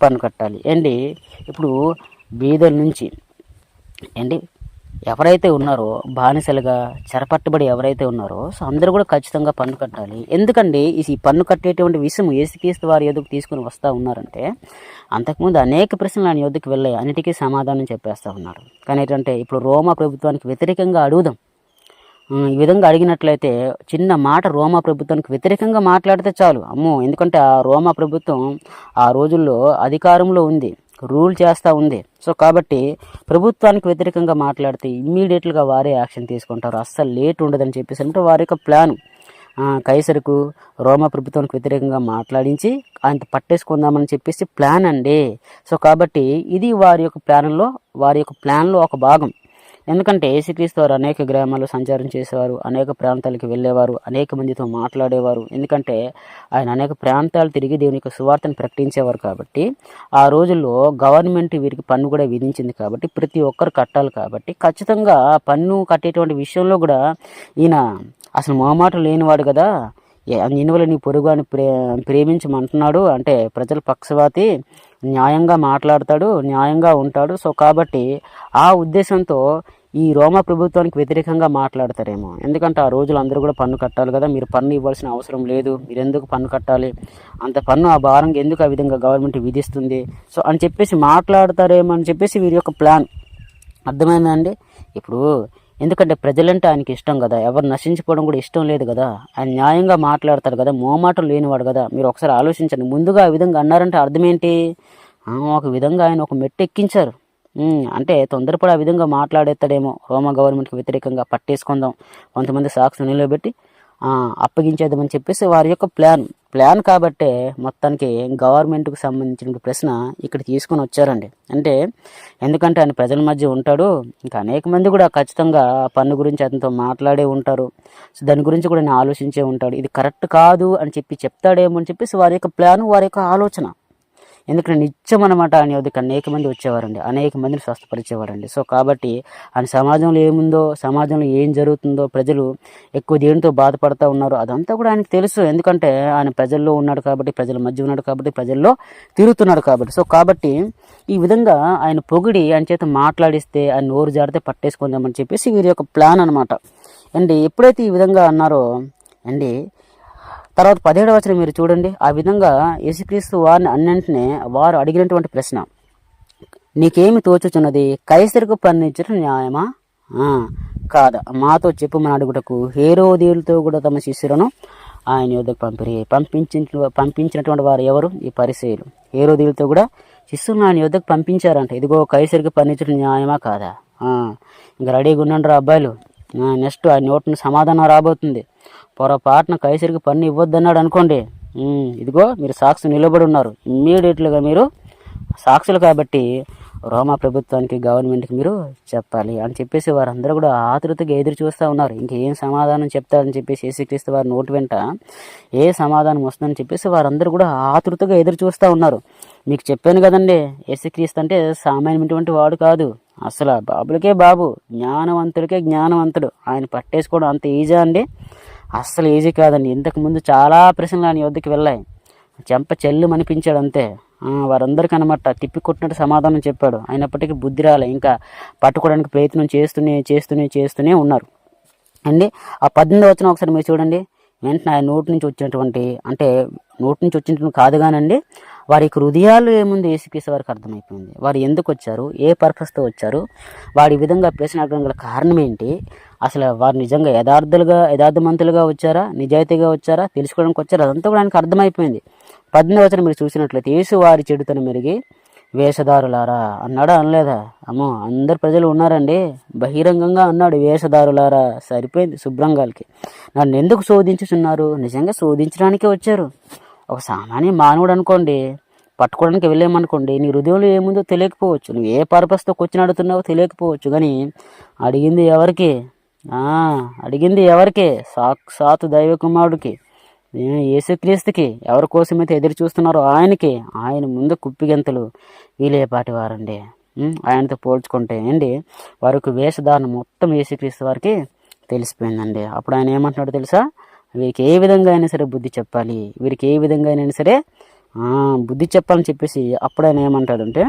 A: పన్ను కట్టాలి అండి. ఇప్పుడు బీదల నుంచి అండి ఎవరైతే ఉన్నారో బానిసలుగా చెరపట్టబడి ఎవరైతే ఉన్నారో సో అందరూ కూడా ఖచ్చితంగా పన్ను కట్టాలి. ఎందుకండి ఈ పన్ను కట్టేటువంటి విషయం యేసుక్రీస్తు వారి యొద్దకు తీసుకుని వస్తూ ఉన్నారంటే, అంతకుముందు అనేక ప్రశ్నలు ఆయన యొద్దకు వెళ్ళాయి, అన్నిటికీ సమాధానం చెప్పేస్తూ ఉన్నారు. కానీ ఏంటంటే ఇప్పుడు రోమా ప్రభుత్వానికి వ్యతిరేకంగా అడుగుదాం. ఈ విధంగా అడిగినట్లయితే చిన్న మాట రోమా ప్రభుత్వానికి వ్యతిరేకంగా మాట్లాడితే చాలు, అమ్మో. ఎందుకంటే ఆ రోమా ప్రభుత్వం ఆ రోజుల్లో అధికారంలో ఉంది, రూల్ చేస్తూ ఉంది. సో కాబట్టి ప్రభుత్వానికి వ్యతిరేకంగా మాట్లాడితే ఇమ్మీడియట్గా వారే యాక్షన్ తీసుకుంటారు, అస్సలు లేట్ ఉండదని చెప్పేసి అంటే వారి యొక్క ప్లాన్. కైసరుకు రోమా ప్రభుత్వానికి వ్యతిరేకంగా మాట్లాడించి ఆయన పట్టేసుకుందామని చెప్పేసి ప్లాన్ అండి. సో కాబట్టి ఇది వారి యొక్క ప్లాన్లో ఒక భాగం. ఎందుకంటే యేసుక్రీస్తు వారు అనేక గ్రామాల్లో సంచారం చేసేవారు, అనేక ప్రాంతాలకు వెళ్ళేవారు, అనేక మందితో మాట్లాడేవారు. ఎందుకంటే ఆయన అనేక ప్రాంతాలు తిరిగి దేవుని యొక్క సువార్తను ప్రకటించేవారు. కాబట్టి ఆ రోజుల్లో గవర్నమెంట్ వీరికి పన్ను కూడా విధించింది. కాబట్టి ప్రతి ఒక్కరు కట్టాలి. కాబట్టి ఖచ్చితంగా పన్ను కట్టేటువంటి విషయంలో కూడా ఈయన అసలు మొహమాటం లేనివాడు కదా. అందువల్ల నీ పొరుగుని ప్రేమించమంటున్నాడు అంటే ప్రజల పక్షవాతి, న్యాయంగా మాట్లాడతాడు, న్యాయంగా ఉంటాడు. సో కాబట్టి ఆ ఉద్దేశంతో ఈ రోమా ప్రభుత్వానికి వ్యతిరేకంగా మాట్లాడతారేమో. ఎందుకంటే ఆ రోజులు అందరూ కూడా పన్ను కట్టాలి కదా, మీరు పన్ను ఇవ్వాల్సిన అవసరం లేదు, మీరు ఎందుకు పన్ను కట్టాలి, అంత పన్ను ఆ భారంగా ఎందుకు ఆ విధంగా గవర్నమెంట్ విధిస్తుంది, సో అని చెప్పేసి మాట్లాడతారేమో అని చెప్పేసి వీరి యొక్క ప్లాన్. అర్థమైందండి? ఇప్పుడు ఎందుకంటే ప్రజలంటే ఆయనకి ఇష్టం కదా, ఎవరు నశించిపోవడం కూడా ఇష్టం లేదు కదా, ఆయన న్యాయంగా మాట్లాడతారు కదా, మోమాటం లేనివాడు కదా. మీరు ఒకసారి ఆలోచించండి. ముందుగా ఆ విధంగా అన్నారంటే అర్థం ఏంటి? ఒక విధంగా ఆయన ఒక మెట్టు ఎక్కించారు. అంటే తొందరపడి ఆ విధంగా మాట్లాడేస్తాడేమో, రోమా గవర్నమెంట్కి వ్యతిరేకంగా పట్టేసుకుందాం, కొంతమంది సాక్షులు నిలబెట్టి అప్పగించేద్దామని చెప్పేసి వారి యొక్క ప్లాన్ కాబట్టే మొత్తానికి గవర్నమెంట్కు సంబంధించిన ప్రశ్న ఇక్కడ తీసుకొని వచ్చారండి. అంటే ఎందుకంటే ఆయన ప్రజల మధ్య ఉంటాడు, ఇంకా అనేక మంది కూడా ఖచ్చితంగా పన్ను గురించి అతనితో మాట్లాడే ఉంటారు. సో దాని గురించి కూడా నేను ఆలోచించే ఉంటాడు, ఇది కరెక్ట్ కాదు అని చెప్తాడేమో అని చెప్పేసి వారి యొక్క ప్లాన్, వారి యొక్క ఆలోచన. ఎందుకంటే నిత్యం అనమాట ఆయన వద్దకు అనేక మంది వచ్చేవారండి, అనేక మందిని స్వస్థపరిచేవారండి. సో కాబట్టి ఆయన సమాజంలో ఏముందో, సమాజంలో ఏం జరుగుతుందో, ప్రజలు ఎక్కువ దేనితో బాధపడుతూ ఉన్నారు, అదంతా కూడా ఆయనకు తెలుసు. ఎందుకంటే ఆయన ప్రజల్లో ఉన్నాడు కాబట్టి, ప్రజల మధ్య ఉన్నాడు కాబట్టి, ప్రజల్లో తిరుగుతున్నాడు కాబట్టి. సో కాబట్టి ఈ విధంగా ఆయన పొగిడి ఆయన చేత మాట్లాడిస్తే, ఆయన నోరు జారితే పట్టేసుకుందామని చెప్పేసి వీరి యొక్క ప్లాన్ అనమాట అండి. ఎప్పుడైతే ఈ విధంగా అన్నారో అండి, తర్వాత 17వ వచనం మీరు చూడండి. ఆ విధంగా యేసుక్రీస్తు వారిని అన్నింటినీ వారు అడిగినటువంటి ప్రశ్న, నీకేమి తోచుచున్నది? కైసరుకు పన్నిచ్చడం న్యాయమా కాదా? మాతో చెప్పుమని అడుగుటకు హేరోదీయులతో కూడా తమ శిష్యులను ఆయన యొద్దకు పంపించినటువంటి వారు ఎవరు? ఈ పరిసయ్యులు. హేరోదీయులతో కూడా శిష్యులను ఆయన యొద్దకు పంపించారంట. ఇదిగో కైసరుకు పన్నిచ్చడం న్యాయమా కాదా? ఇంకా రెడీగా ఉండండి రా అబ్బాయిలు, నెక్స్ట్ ఆయన నోటిని సమాధానం రాబోతుంది. పొరపాటున కైసరికి పన్ను ఇవ్వద్దన్నాడు అనుకోండి, ఇదిగో మీరు సాక్షి నిలబడి ఉన్నారు, ఇమ్మీడియట్లుగా మీరు సాక్షులు కాబట్టి రోమా ప్రభుత్వానికి, గవర్నమెంట్కి మీరు చెప్పాలి అని చెప్పేసి వారందరూ కూడా ఆతృతగా ఎదురు చూస్తూ ఉన్నారు. ఇంకేం సమాధానం చెప్తారని చెప్పేసి యేసుక్రీస్తు వారి నోటి వెంట ఏ సమాధానం వస్తుందని చెప్పేసి వారందరూ కూడా ఆతృతగా ఎదురు చూస్తూ ఉన్నారు. మీకు చెప్పాను కదండి, యేసుక్రీస్తు అంటే సామాన్యమైనటువంటి వాడు కాదు, అసలు బాబులకే బాబు, జ్ఞానవంతుడికే జ్ఞానవంతుడు. ఆయన పట్టేసుకోవడం అంత ఈజీ అండి? అస్సలు ఈజీ కాదండి. ఇంతకుముందు చాలా ప్రశ్నలు ఆయన వద్దకు వెళ్ళాయి, చెంప చెల్లు అనిపించాడు అంతే. వారందరికీ అనమాట తిప్పి కొట్టినట్టు సమాధానం చెప్పాడు. అయినప్పటికీ బుద్ధి రాలే, ఇంకా పట్టుకోవడానికి ప్రయత్నం చేస్తూనే ఉన్నారు అండి. ఆ 18వ వచనం ఒకసారి మీరు చూడండి. వెంటనే ఆయన నోటి నుంచి వచ్చినటువంటి, అంటే నోటి నుంచి వచ్చినటువంటి కాదు కానండి, వారి హృదయాలు ఏముంది యేసుక్రీస్తు వారికి అర్థమైపోయింది. వారు ఎందుకు వచ్చారు, ఏ పర్పస్తో వచ్చారు, వారి విధంగా ప్రశ్న అడగడం గల కారణం ఏంటి, అసలు వారు నిజంగా యథార్థమంతులుగా వచ్చారా, నిజాయితీగా వచ్చారా, తెలుసుకోవడానికి వచ్చారా, అదంతా కూడా ఆయనకు అర్థమైపోయింది. 18వ వచనం మీరు చూసినట్లయితే, యేసు వారి చెడుతను మెరిగి వేషధారులారా అన్నాడా అనలేదా? అమ్మో, అందరు ప్రజలు ఉన్నారండి, బహిరంగంగా అన్నాడు, వేషధారులారా. సరిపోయింది శుభ్రంగాలకి. నన్ను ఎందుకు శోధించుతున్నారు? నిజంగా శోధించడానికే వచ్చారు. ఒక సామాన్య మానవుడు అనుకోండి, పట్టుకోవడానికి వెళ్ళామనుకోండి, నీ హృదయంలో ఏముందో తెలియకపోవచ్చు, నువ్వు ఏ పర్పస్తో కూర్చొని అడుగుతున్నావో తెలియకపోవచ్చు, కానీ అడిగింది ఎవరికి? సాక్షాత్ దైవ కుమారుడికి, యేసుక్రీస్తుకి. ఎవరి కోసమైతే ఎదురు చూస్తున్నారో ఆయనకి. ఆయన ముందు కుప్పిగంతలు వీలేపాటి వారండి. ఆయనతో పోల్చుకుంటే అండి వారికి వేషధారణ మొత్తం యేసుక్రీస్తు వారికి తెలిసిపోయిందండి. అప్పుడు ఆయన ఏమంటున్నాడు తెలుసా? వీరికి ఏ విధంగా అయినా సరే బుద్ధి చెప్పాలి, వీరికి ఏ విధంగా అయినా సరే బుద్ధి చెప్పాలని చెప్పేసి అప్పుడు ఆయన ఏమంటాడంటే,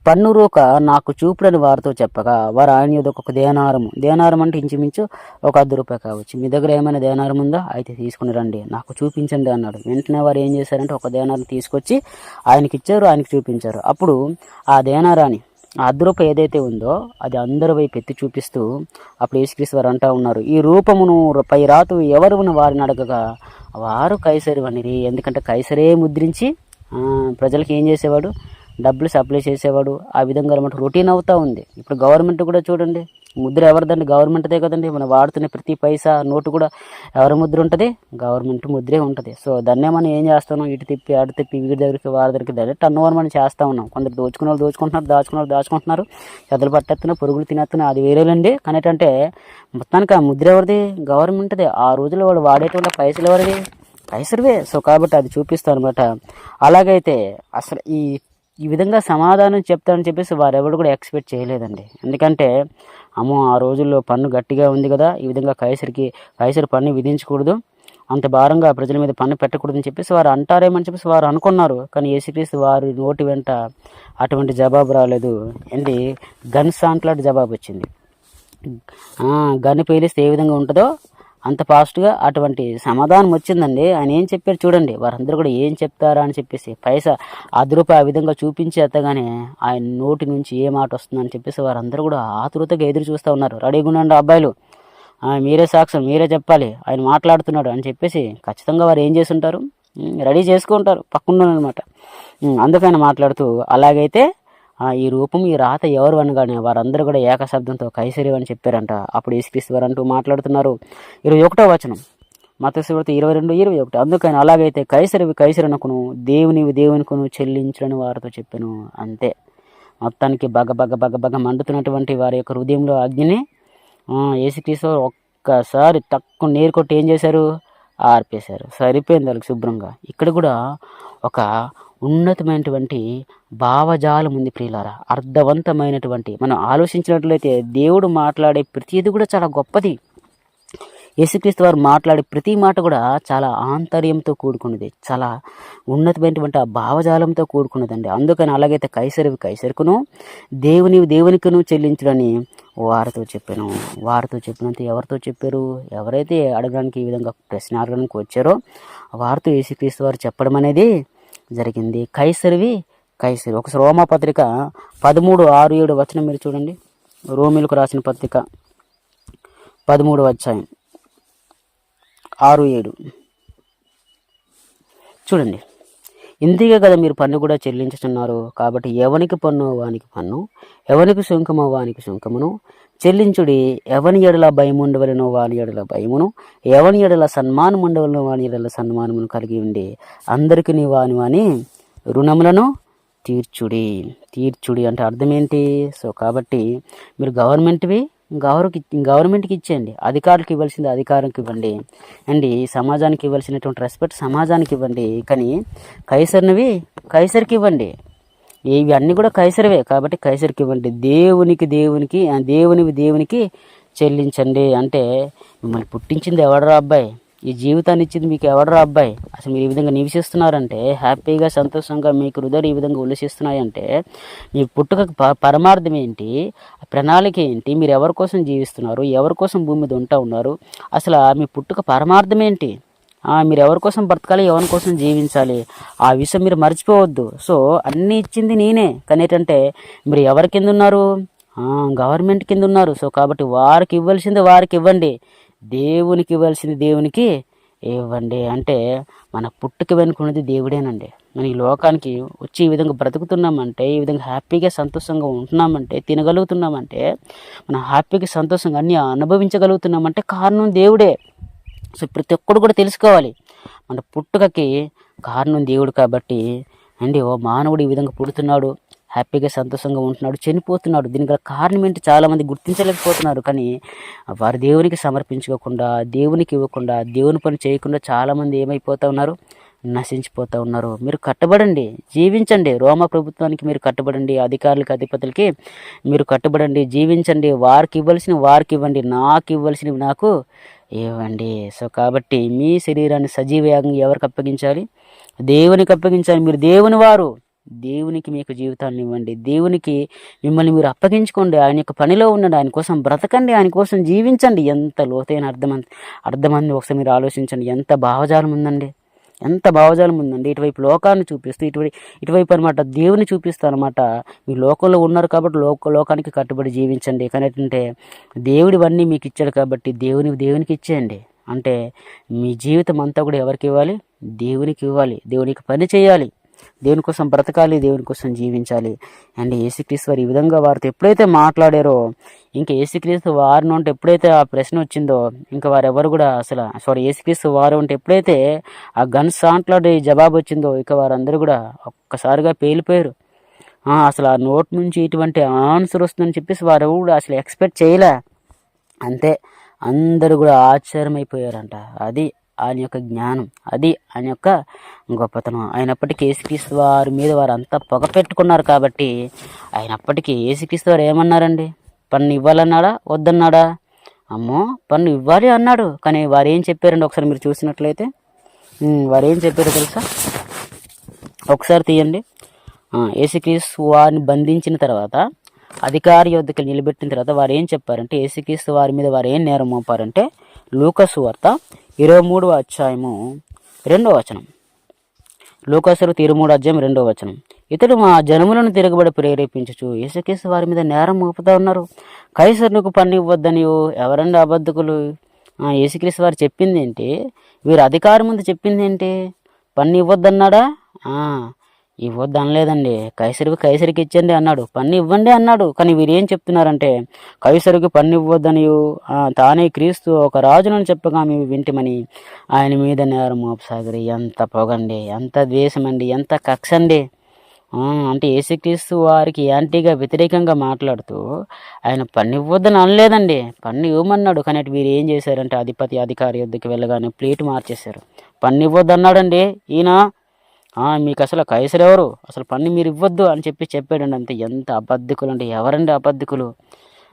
A: పన్ను రూక నాకు చూపుడని వారితో చెప్పగా వారు ఆయన యొద్ద ఒక దేనారం అంటే ఇంచుమించు ఒక ₹10 కావచ్చు. మీ దగ్గర ఏమైనా దేనారం ఉందా? అయితే తీసుకుని రండి, నాకు చూపించండి అన్నాడు. వెంటనే వారు ఏం చేశారంటే ఒక దేనారం తీసుకొచ్చి ఆయనకి ఇచ్చారు, ఆయనకి చూపించారు. అప్పుడు ఆ దేనారాన్ని, ఆ ₹10 ఏదైతే ఉందో అది అందరి వైపు ఎత్తి చూపిస్తూ అప్పుడు యేసుక్రీస్తు వారు అంటూ ఉన్నారు, ఈ రూపమును పై రాతు ఎవరును వారిని అడగగా వారు కైసరు అనిరి. ఎందుకంటే కైసరే ముద్రించి ప్రజలకు ఏం చేసేవాడు, డబ్బులు సప్లై చేసేవాడు. ఆ విధంగా అనమాట రొటీన్ అవుతూ ఉంది. ఇప్పుడు గవర్నమెంట్ కూడా చూడండి, ముద్ర ఎవరిదండి? గవర్నమెంట్దే కదండి. మనం వాడుతున్న ప్రతి పైసా నోటు కూడా ఎవరి ముద్ర ఉంటుంది? గవర్నమెంట్ ముద్రే ఉంటుంది. సో దాన్నే మనం ఏం చేస్తున్నాం, ఇటు తిప్పి అటు తిప్పి వీడి దగ్గరికి వారి దగ్గరికి డైరెక్ట్ టర్న్ ఓవర్ మనం చేస్తూ ఉన్నాం. కొందరు దోచుకునే వాళ్ళు దాచుకుంటున్నారు, చెదలు పట్టేస్తున్నారు, పురుగులు తినేస్తున్నారు, అది వేరేలండి. కానీ ఏంటంటే మొత్తానికి ఆ ముద్ర ఎవరిది? గవర్నమెంట్దే. ఆ రోజుల్లో వాడు వాడేటువంటి పైసలు ఎవరిది? కైసరువే. సో కాబట్టి అది చూపిస్తాను అనమాట. అలాగైతే అసలు ఈ విధంగా సమాధానం చెప్తానని చెప్పేసి వారెవరు కూడా ఎక్స్పెక్ట్ చేయలేదండి. ఎందుకంటే అమ్మో, ఆ రోజుల్లో పన్ను గట్టిగా ఉంది కదా, ఈ విధంగా కైసరు పన్ను విధించకూడదు, అంత భారంగా ప్రజల మీద పన్ను పెట్టకూడదని చెప్పేసి వారు అంటారేమని చెప్పేసి వారు అనుకున్నారు. కానీ యేసుక్రీస్తు వారి నోటి వెంట అటువంటి జవాబు రాలేదు ఏంటి, గన్ సాంట్లాంటి జవాబు వచ్చింది. గన్ను పేలిస్తే ఏ విధంగా ఉంటుందో అంత ఫాస్ట్గా అటువంటి సమాధానం వచ్చిందండి. ఆయన ఏం చెప్పారు చూడండి. వారందరూ కూడా ఏం చెప్తారా అని చెప్పేసి పైసా రూపాయి ఆ విధంగా చూపించి ఎత్తగానే ఆయన నోటి నుంచి ఏ మాట వస్తుందని చెప్పేసి వారందరూ కూడా ఆతృతగా ఎదురు చూస్తూ ఉన్నారు. రెడీగా ఉండండి అబ్బాయిలు, మీరే సాక్ష్యం, మీరే చెప్పాలి, ఆయన మాట్లాడుతున్నాడు అని చెప్పేసి ఖచ్చితంగా వారు ఏం చేసి ఉంటారు, రెడీ చేసుకుంటారు పక్కనున్నమాట. అందుకని మాట్లాడుతూ అలాగైతే ఈ రూపం ఈ రాత ఎవరు అనగానే వారందరూ కూడా ఏకశబ్దంతో కైసరి అని చెప్పారంట. అప్పుడు యేసుక్రీస్తు వారు అంటూ మాట్లాడుతున్నారు. 21వ వచనం, మత్తయి సువార్త 22:21. అందుకని అలాగైతే కైసరివి కైసరనుకును, దేవునివి దేవునికును చెల్లించులని వారితో చెప్పాను. అంతే, మొత్తానికి బగ మండుతున్నటువంటి వారి యొక్క హృదయంలో అగ్నిని యేసుక్రీస్తు ఒక్కసారి తక్కువ నీరు కొట్టి ఏం చేశారు, ఆర్పేశారు. సరిపోయింది వాళ్ళకి శుభ్రంగా. ఇక్కడ కూడా ఒక ఉన్నతమైనటువంటి భావజాలం ఉంది ప్రియులారా. అర్థవంతమైనటువంటి, మనం ఆలోచించినట్లయితే దేవుడు మాట్లాడే ప్రతిదీ కూడా చాలా గొప్పది. యేసుక్రీస్తు వారు మాట్లాడే ప్రతి మాట కూడా చాలా ఆంతర్యంతో కూడుకున్నది, చాలా ఉన్నతమైనటువంటి ఆ భావజాలంతో కూడుకున్నదండి. అందుకని అలాగైతే కైసరివి కైసరుకును, దేవునివి దేవునికును చెల్లించుడని వారితో చెప్పాను. వారితో చెప్పినంత ఎవరితో చెప్పారు? ఎవరైతే అడగడానికి ఈ విధంగా ప్రశ్న అడగడానికి వచ్చారో వారితో యేసుక్రీస్తు వారు చెప్పడం అనేది జరిగింది. కైసరివి కైసరి. ఒకసారి రోమాపత్రిక 13:6-7 వచనం మీరు చూడండి. రోమిలకు రాసిన పత్రిక 13వ అధ్యాయం 6-7 చూడండి. ఇందుకే కదా మీరు పన్ను కూడా చెల్లించుతున్నారు. కాబట్టి ఎవనికి పన్ను వానికి పన్ను, ఎవనికి సుంకమో వానికి సుంకమును చెల్లించుడి. ఎవని ఎడల భయముండవలనో వాని ఎడల భయమును, ఎవని ఎడల సన్మానం ఉండవలనో వాని ఎడల సన్మానమును కలిగి ఉండి అందరికీ వాని వాని రుణములను తీర్చుడి అంటే అర్థం ఏంటి? సో కాబట్టి మీరు గవర్నమెంట్కి ఇచ్చేయండి, అధికారులకు ఇవ్వాల్సింది అధికారానికి ఇవ్వండి అండి, సమాజానికి ఇవ్వాల్సినటువంటి రెస్పెక్ట్ సమాజానికి ఇవ్వండి. కానీ కైసరినవి కైసరికి ఇవ్వండి. ఇవి అన్నీ కూడా కైసరివే కాబట్టి కైసరికి ఇవ్వండి. దేవునివి దేవునికి చెల్లించండి. అంటే మిమ్మల్ని పుట్టించింది ఎవడరా అబ్బాయి, ఈ జీవితాన్ని ఇచ్చింది మీకు ఎవడరా అబ్బాయి, అసలు మీరు ఈ విధంగా నివసిస్తున్నారంటే, హ్యాపీగా సంతోషంగా మీకు హృదయాలు ఈ విధంగా ఉల్లసిస్తున్నాయంటే మీ పుట్టుకకు పరమార్థం ఏంటి, ప్రణాళిక ఏంటి, మీరు ఎవరి కోసం జీవిస్తున్నారు, ఎవరి కోసం భూమి మీద ఉంటా ఉన్నారు, అసలు మీ పుట్టుక పరమార్థం ఏంటి, మీరు ఎవరి కోసం బ్రతకాలి, ఎవరి కోసం జీవించాలి, ఆ విషయం మీరు మర్చిపోవద్దు. సో అన్నీ ఇచ్చింది నేనే. కానీ ఏంటంటే మీరు ఎవరి కింద ఉన్నారు, గవర్నమెంట్ కింద ఉన్నారు. సో కాబట్టి వారికి ఇవ్వాల్సింది వారికి ఇవ్వండి, దేవునికి ఇవ్వాల్సింది దేవునికి ఇవ్వండి. అంటే మన పుట్టుక వెనుకున్నది దేవుడేనండి. మనం ఈ లోకానికి వచ్చి ఈ విధంగా బ్రతుకుతున్నామంటే, ఈ విధంగా హ్యాపీగా సంతోషంగా ఉంటున్నామంటే, తినగలుగుతున్నామంటే, మనం హ్యాపీగా సంతోషంగా అన్నీ అనుభవించగలుగుతున్నామంటే కారణం దేవుడే. సో ప్రతి ఒక్కడు కూడా తెలుసుకోవాలి, మన పుట్టుకకి కారణం దేవుడు. కాబట్టి అండి ఓ మానవుడు ఈ విధంగా పుడుతున్నాడు, హ్యాపీగా సంతోషంగా ఉంటున్నాడు, చనిపోతున్నాడు. దీనికి గల కారణం ఏంటి చాలామంది గుర్తించలేకపోతున్నారు. కానీ వారు దేవునికి సమర్పించుకోకుండా, దేవునికి ఇవ్వకుండా, దేవుని పని చేయకుండా చాలామంది ఏమైపోతూ ఉన్నారు, నశించిపోతూ ఉన్నారు. మీరు కట్టబడండి, జీవించండి, రోమా ప్రభుత్వానికి మీరు కట్టబడండి, అధికారులకి అధిపతులకి మీరు కట్టబడండి, జీవించండి, వారికి ఇవ్వాల్సినవి వారికి ఇవ్వండి, నాకు ఇవ్వాల్సినవి నాకు ఇవ్వండి. సో కాబట్టి మీ శరీరాన్ని సజీవయాగంగా ఎవరికి అప్పగించాలి? దేవునికి అప్పగించాలి. మీరు దేవుని వారు, దేవునికి మీకు జీవితాన్ని ఇవ్వండి, దేవునికి మిమ్మల్ని మీరు అప్పగించుకోండి, ఆయన యొక్క పనిలో ఉండండి, ఆయన కోసం బ్రతకండి, ఆయన కోసం జీవించండి. ఎంత లోతైన అర్థమంది ఒకసారి మీరు ఆలోచించండి. ఎంత భావజాలం ఉందండి, ఎంత భావజాలం ఉందండి. ఇటువైపు లోకాన్ని చూపిస్తూ ఇటువైపు అనమాట దేవుని చూపిస్తూ అనమాట. మీ లోకంలో ఉన్నారు కాబట్టి లోకానికి కట్టుబడి జీవించండి. కానీ ఏంటంటే దేవుడివన్నీ మీకు ఇచ్చాడు కాబట్టి దేవునికి ఇచ్చేయండి. అంటే మీ జీవితం అంతా కూడా ఎవరికి ఇవ్వాలి? దేవునికి ఇవ్వాలి, దేవునికి పని చేయాలి, దేవుని కోసం బ్రతకాలి, దేవుని కోసం జీవించాలి. అండ్ యేసుక్రీస్తు వారు ఈ విధంగా వారితో ఎప్పుడైతే మాట్లాడారో, ఇంకా యేసుక్రీస్తు వారి నుండి ఎప్పుడైతే ఆ ప్రశ్న వచ్చిందో, ఇంకా వారెవరు కూడా యేసుక్రీస్తు వారు ఉంటే ఎప్పుడైతే ఆ గన్స్ సాంట్లాడి జవాబు వచ్చిందో, ఇక వారందరూ కూడా ఒక్కసారిగా పేలిపోయారు. అసలు ఆ నోట్ నుంచి ఇటువంటి ఆన్సర్ వస్తుందని చెప్పేసి వారు కూడా అసలు ఎక్స్పెక్ట్ చేయలే. అంతే, అందరూ కూడా ఆశ్చర్యమైపోయారంట. అది ఆయన యొక్క జ్ఞానం, అది ఆయన యొక్క గొప్పతనం. అయినప్పటికీ యేసుక్రీస్తు వారి మీద వారు అంతా పొగ పెట్టుకున్నారు కాబట్టి, అయినప్పటికీ యేసుక్రీస్తు వారు ఏమన్నారండి? పన్ను ఇవ్వాలన్నాడా వద్దన్నాడా? అమ్మో పన్ను ఇవ్వాలి అన్నాడు. కానీ వారు ఏం చెప్పారండి? ఒకసారి మీరు చూసినట్లయితే వారు ఏం చెప్పారో తెలుసా? ఒకసారి తీయండి. యేసుక్రీస్తు వారిని బంధించిన తర్వాత, అధికారి యొద్దకు నిలబెట్టిన తర్వాత వారు ఏం చెప్పారంటే, యేసుక్రీస్తు వారి మీద వారు ఏం నేరం మోపారంటే, లూకాసు వార్త 23వ అధ్యాయము 2వ వచనం. లూకాసు 23 అధ్యాయం 2వ వచనం. ఇతడు మా జనములను తిరగబడి ప్రేరేపించుచు యేసుక్రీస్తు వారి మీద నేరం మోపుతా ఉన్నారు. కైసరునకు పన్ను ఇవ్వద్దనియో. ఎవరండి అబద్ధకులు? యేసుక్రీస్తు వారు చెప్పింది ఏంటి? వీరు అధికారం ముందు చెప్పింది ఏంటి? పన్ను ఇవ్వద్దన్నాడా? ఇవ్వద్దు అనలేదండి. కైసరికి ఇచ్చండి అన్నాడు, పన్ను ఇవ్వండి అన్నాడు. కానీ వీరు ఏం చెప్తున్నారంటే కైసరికి పన్ను ఇవ్వద్దనియు తానే క్రీస్తు ఒక రాజునని చెప్పగా మేము వింటిమని ఆయన మీద నేరం మోపసాగరి. ఎంత పొగండి, ఎంత ద్వేషమండి, ఎంత కక్షండి. అంటే యేసుక్రీస్తు వారికి యాంటీగా వ్యతిరేకంగా మాట్లాడుతూ ఆయన పన్ను ఇవ్వద్దని అనలేదండి, పన్ను ఇవ్వమన్నాడు. కానీ వీరు ఏం చేశారంటే అధికారి యొద్దకు వెళ్ళగానే ప్లేట్ మార్చేశారు. పన్ను ఇవ్వద్దు అన్నాడండి ఈయన. మీకు అసలు కైసరు ఎవరు? అసలు పన్ను మీరు ఇవ్వద్దు అని చెప్పాడండి. అంతే. ఎంత అబద్ధికులు అంటే ఎవరండి అబద్ధికులు?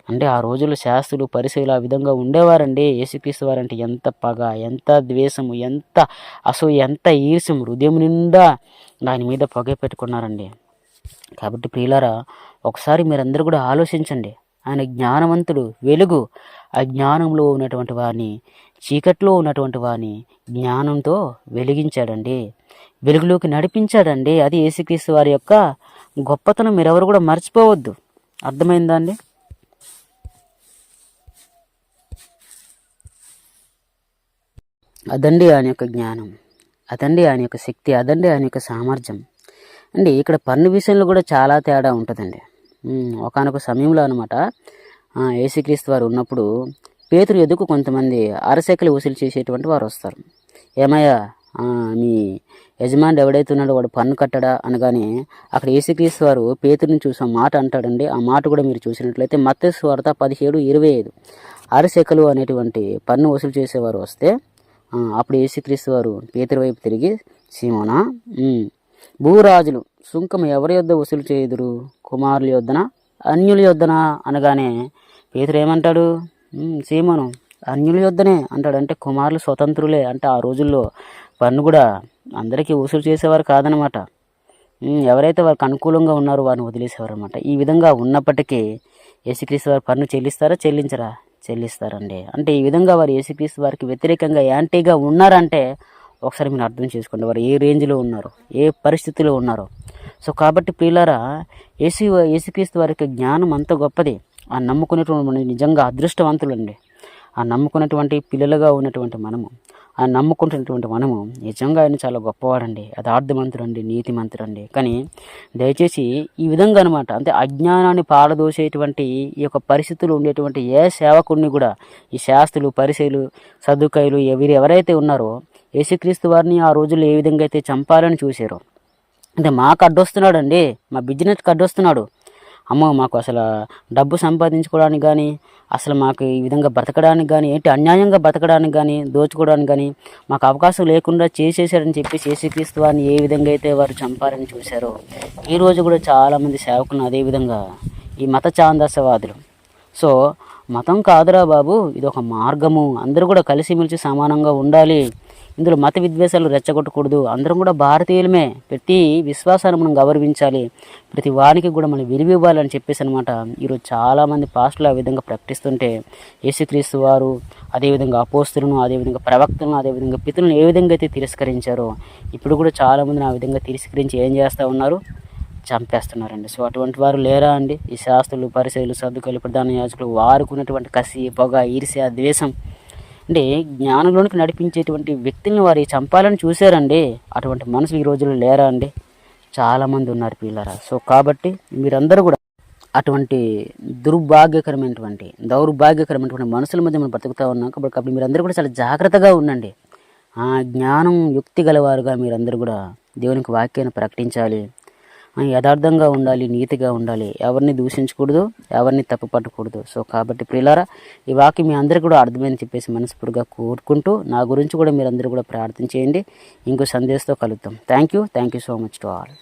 A: అంటే ఆ రోజుల్లో శాస్త్రులు పరిశీలు ఆ విధంగా ఉండేవారండి. యేసుక్రీస్తు వారంటే ఎంత పగ, ఎంత ద్వేషము, ఎంత అసూయ, ఎంత ఈర్ష్యం, హృదయం నిండా ఆయన మీద పొగ పెట్టుకున్నారండి. కాబట్టి ప్రియులారా, ఒకసారి మీరందరూ కూడా ఆలోచించండి. ఆయన జ్ఞానవంతుడు, వెలుగు. ఆ జ్ఞానంలో ఉన్నటువంటి వారిని, చీకట్లో ఉన్నటువంటి వారిని జ్ఞానంతో వెలిగించాడండి, వెలుగులోకి నడిపించాడండి. అది యేసుక్రీస్తు వారి యొక్క గొప్పతనం. మీరెవరు కూడా మర్చిపోవద్దు. అర్థమైందా అండి? అదండి ఆయన యొక్క జ్ఞానం, అదండి ఆయన యొక్క శక్తి, అదండి ఆయన యొక్క సామర్థ్యం అండి. ఇక్కడ పన్ను విషయంలో కూడా చాలా తేడా ఉంటుందండి. ఒకానొక సమయంలో అనమాట యేసుక్రీస్తు వారు ఉన్నప్పుడు పేతురు ఎదుకు కొంతమంది అరసెకలు వసూలు చేసేటువంటి వారు వస్తారు. ఏమయ్యా, మీ యజమాని ఎవడైతే ఉన్నాడో వాడు పన్ను కట్టడా అనగానే అక్కడ యేసుక్రీస్తు వారు పేతురుని చూసి మాట అంటాడండి. ఆ మాట కూడా మీరు చూసినట్లయితే మత్తయి సువార్త 17:25 అరసెకలు అనేటువంటి పన్ను వసూలు చేసేవారు వస్తే అప్పుడు యేసుక్రీస్తు వారు పేతురు వైపు తిరిగి, సీమోనా, భూరాజులు సుంకం ఎవరి యొద్ద వసూలు చేయుదురు? కుమారుల యొద్దనా, అన్యుల యొద్దనా అనగానే పేతురు ఏమంటాడు? సీమోను, అన్యుల యొద్దనే అంటాడు. అంటే కుమారులు స్వతంత్రులే. అంటే ఆ రోజుల్లో పన్ను కూడా అందరికీ వసూలు చేసేవారు కాదనమాట. ఎవరైతే వారికి అనుకూలంగా ఉన్నారో వారిని వదిలేసేవారు అనమాట. ఈ విధంగా ఉన్నప్పటికీ యేసుక్రీస్తు వారు పన్ను చెల్లిస్తారా, చెల్లించరా? చెల్లిస్తారండి. అంటే ఈ విధంగా వారు యేసుక్రీస్తు వారికి వ్యతిరేకంగా యాంటీగా ఉన్నారంటే ఒకసారి మీరు అర్థం చేసుకోండి, వారు ఏ రేంజ్లో ఉన్నారో, ఏ పరిస్థితిలో ఉన్నారో. సో కాబట్టి ప్రియులారా, యేసుక్రీస్తు వారికి జ్ఞానం అంత గొప్పది. ఆ నమ్ముకునేటువంటి నిజంగా అదృష్టవంతులండి. ఆ నమ్ముకున్నటువంటి పిల్లలుగా ఉన్నటువంటి మనము, ఆ నమ్ముకుంటున్నటువంటి మనము నిజంగా ఆయన చాలా గొప్పవాడండి, యథార్థవంతుడండి, నీతిమంతుడండి. కానీ దయచేసి ఈ విధంగా అనమాట, అంటే అజ్ఞానాన్ని పారదోసేటువంటి ఈ యొక్క పరిస్థితులు ఉండేటువంటి ఏ సేవకుడిని కూడా ఈ శాస్త్రులు, పరిసయ్యులు, సద్దుకాయులు ఎవరైతే ఉన్నారో యేసుక్రీస్తు వారిని ఆ రోజుల్లో ఏ విధంగా అయితే చంపాలని చూశారో, అంటే మాకు అడ్డొస్తున్నాడండి, మా బిజినెస్కి అడ్డొస్తున్నాడు, అమ్మో మాకు అసలు డబ్బు సంపాదించుకోవడానికి కానీ, అసలు మాకు ఈ విధంగా బ్రతకడానికి కానీ, ఏంటి అన్యాయంగా బ్రతకడానికి కానీ, దోచుకోవడానికి కానీ మాకు అవకాశం లేకుండా చేసేసారని చెప్పి యేసుక్రీస్తు వారిని ఏ విధంగా అయితే వారు చంపారని చూశారో, ఈరోజు కూడా చాలామంది సేవకులను అదేవిధంగా ఈ మత ఛాందసవాదులు. సో మతం కాదురా బాబు, ఇది ఒక మార్గము, అందరూ కూడా కలిసిమెలిసి సమానంగా ఉండాలి, ఇందులో మత విద్వేషాలు రెచ్చగొట్టకూడదు, అందరం కూడా భారతీయులమే, ప్రతి విశ్వాసాన్ని మనం గౌరవించాలి, ప్రతి వారికి కూడా మనం విలువ ఇవ్వాలని చెప్పేసి అనమాట ఈరోజు చాలామంది పాస్టర్లు ఆ విధంగా ప్రకటిస్తుంటే, యేసుక్రీస్తు వారు అదేవిధంగా అపోస్తులను, అదేవిధంగా ప్రవక్తలను, అదేవిధంగా పితరులను ఏ విధంగా అయితే తిరస్కరించారో ఇప్పుడు కూడా చాలామందిని ఆ విధంగా తిరస్కరించి ఏం చేస్తూ ఉన్నారు? చంపేస్తున్నారండి. సో అటువంటి వారు లేరా అండి? ఈ శాస్త్రులు, పరిసయ్యులు, సద్దుకాయులు, ప్రధాన యాజకులు వారికి ఉన్నటువంటి కసి, పొగ, ఈర్ష్య, ద్వేషం, అంటే జ్ఞానంలోనికి నడిపించేటువంటి వ్యక్తుల్ని వారు చంపాలని చూశారండి. అటువంటి మనుషులు ఈ రోజుల్లో లేరా అండి? చాలామంది ఉన్నారు పిల్లరా. సో కాబట్టి మీరందరూ కూడా అటువంటి దౌర్భాగ్యకరమైనటువంటి మనుషుల మధ్య మనం బ్రతుకుతూ ఉన్నాం. కాబట్టి మీరందరూ కూడా చాలా జాగ్రత్తగా ఉండండి. జ్ఞానం, యుక్తి గలవారుగా మీరందరూ కూడా దేవునికి వాక్యాన్ని ప్రకటించాలి, యథార్థంగా ఉండాలి, నీతిగా ఉండాలి, ఎవరిని దూషించకూడదు, ఎవరిని తప్పు పట్టకూడదు. సో కాబట్టి ప్రియులారా, ఈ వాక్యం మీ అందరికీ కూడా అర్థమైందని చెప్పేసి మనస్ఫూర్తిగా కోరుకుంటూ, నా గురించి కూడా మీరందరూ కూడా ప్రార్థన చేయండి. ఇంకో సందేశంతో కలుద్దాం. Thank you so much to all.